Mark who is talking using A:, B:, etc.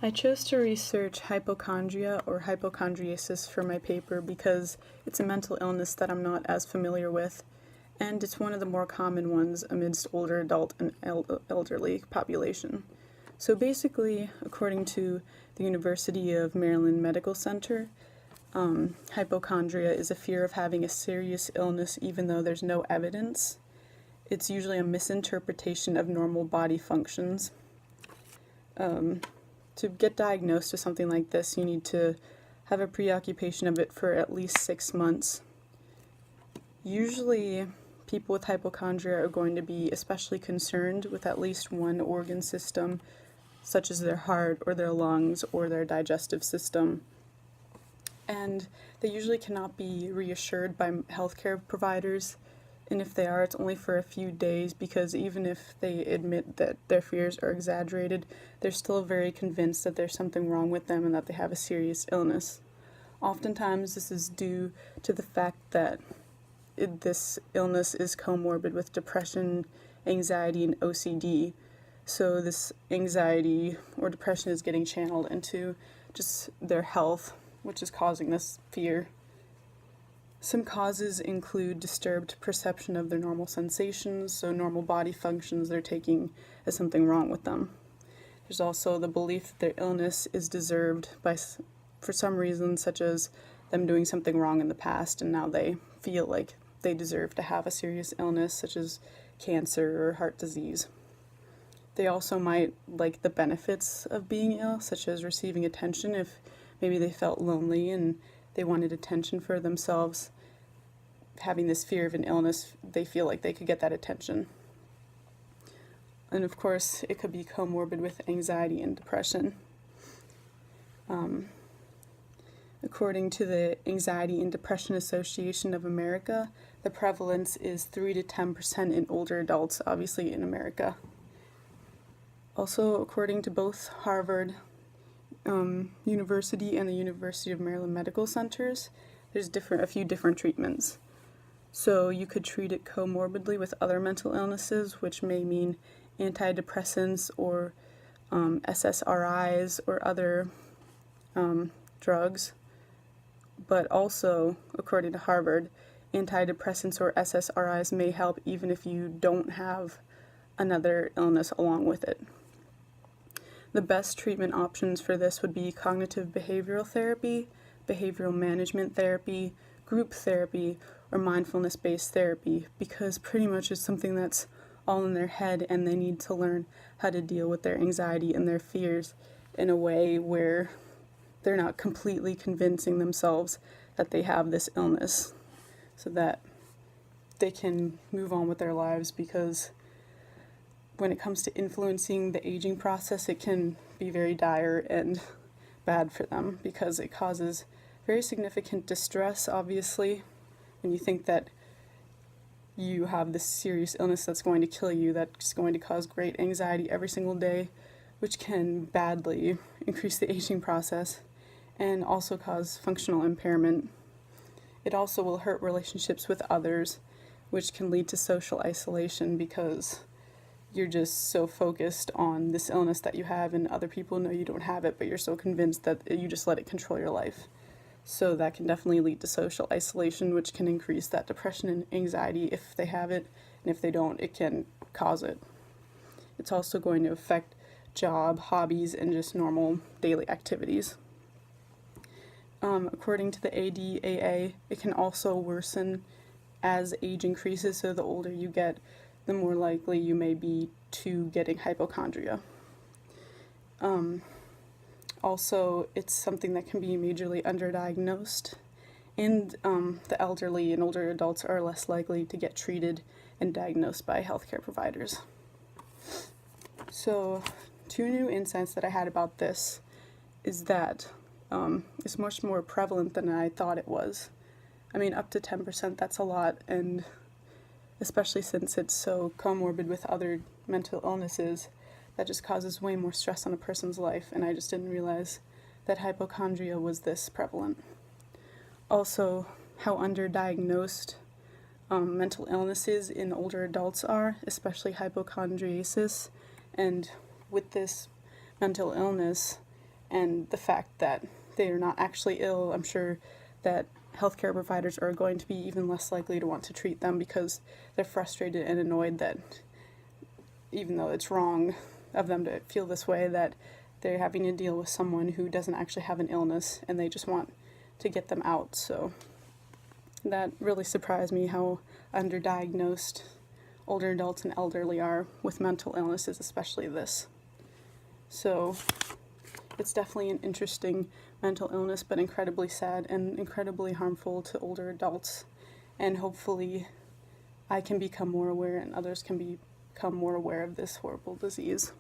A: I chose to research hypochondria or hypochondriasis for my paper because it's a mental illness that I'm not as familiar with, and it's one of the more common ones amidst older adult and elderly population. So basically, according to the University of Maryland Medical Center, hypochondria is a fear of having a serious illness even though there's no evidence. It's usually a misinterpretation of normal body functions. To get diagnosed with something like this, you need to have a preoccupation of it for at least 6 months. Usually, people with hypochondria are going to be especially concerned with at least one organ system, such as their heart or their lungs or their digestive system. And they usually cannot be reassured by healthcare providers. And if they are, it's only for a few days, because even if they admit that their fears are exaggerated, they're still very convinced that there's something wrong with them and that they have a serious illness. Oftentimes, this is due to the fact that this illness is comorbid with depression, anxiety, and OCD. So this anxiety or depression is getting channeled into just their health, which is causing this fear. Some causes include disturbed perception of their normal sensations, so normal body functions they're taking as something wrong with them. There's also the belief that their illness is deserved for some reason, such as them doing something wrong in the past and now they feel like they deserve to have a serious illness, such as cancer or heart disease. They also might like the benefits of being ill, such as receiving attention if maybe they felt lonely and they wanted attention for themselves. Having this fear of an illness, they feel like they could get that attention. And of course, it could be comorbid with anxiety and depression. According to the Anxiety and Depression Association of America, the prevalence is 3 to 10% in older adults, obviously in America. Also, according to both Harvard University and the University of Maryland Medical Centers, there's a few different treatments. So you could treat it comorbidly with other mental illnesses, which may mean antidepressants or SSRIs or other drugs. But also, according to Harvard, antidepressants or SSRIs may help even if you don't have another illness along with it. The best treatment options for this would be cognitive behavioral therapy, behavioral management therapy, group therapy, or mindfulness-based therapy, because pretty much it's something that's all in their head and they need to learn how to deal with their anxiety and their fears in a way where they're not completely convincing themselves that they have this illness, so that they can move on with their lives, because when it comes to influencing the aging process, it can be very dire and bad for them because it causes very significant distress, obviously. When you think that you have this serious illness that's going to kill you, that's going to cause great anxiety every single day, which can badly increase the aging process and also cause functional impairment. It also will hurt relationships with others, which can lead to social isolation because you're just so focused on this illness that you have and other people know you don't have it, but you're so convinced that you just let it control your life. So that can definitely lead to social isolation, which can increase that depression and anxiety if they have it, and if they don't, it can cause it. It's also going to affect job, hobbies, and just normal daily activities. According to the ADAA, it can also worsen as age increases, so the older you get, the more likely you may be to getting hypochondria. Also, it's something that can be majorly underdiagnosed, and the elderly and older adults are less likely to get treated and diagnosed by healthcare providers. So, 2 new insights that I had about this is that it's much more prevalent than I thought it was. I mean, up to 10%, that's a lot, and especially since it's so comorbid with other mental illnesses, that just causes way more stress on a person's life, and I just didn't realize that hypochondria was this prevalent. Also, how underdiagnosed mental illnesses in older adults are, especially hypochondriasis, and with this mental illness, and the fact that they are not actually ill, I'm sure that healthcare providers are going to be even less likely to want to treat them because they're frustrated and annoyed that even though it's wrong of them to feel this way, that they're having to deal with someone who doesn't actually have an illness and they just want to get them out. So that really surprised me how underdiagnosed older adults and elderly are with mental illnesses, especially this. So it's definitely an interesting mental illness, but incredibly sad and incredibly harmful to older adults. And hopefully I can become more aware and others can become more aware of this horrible disease.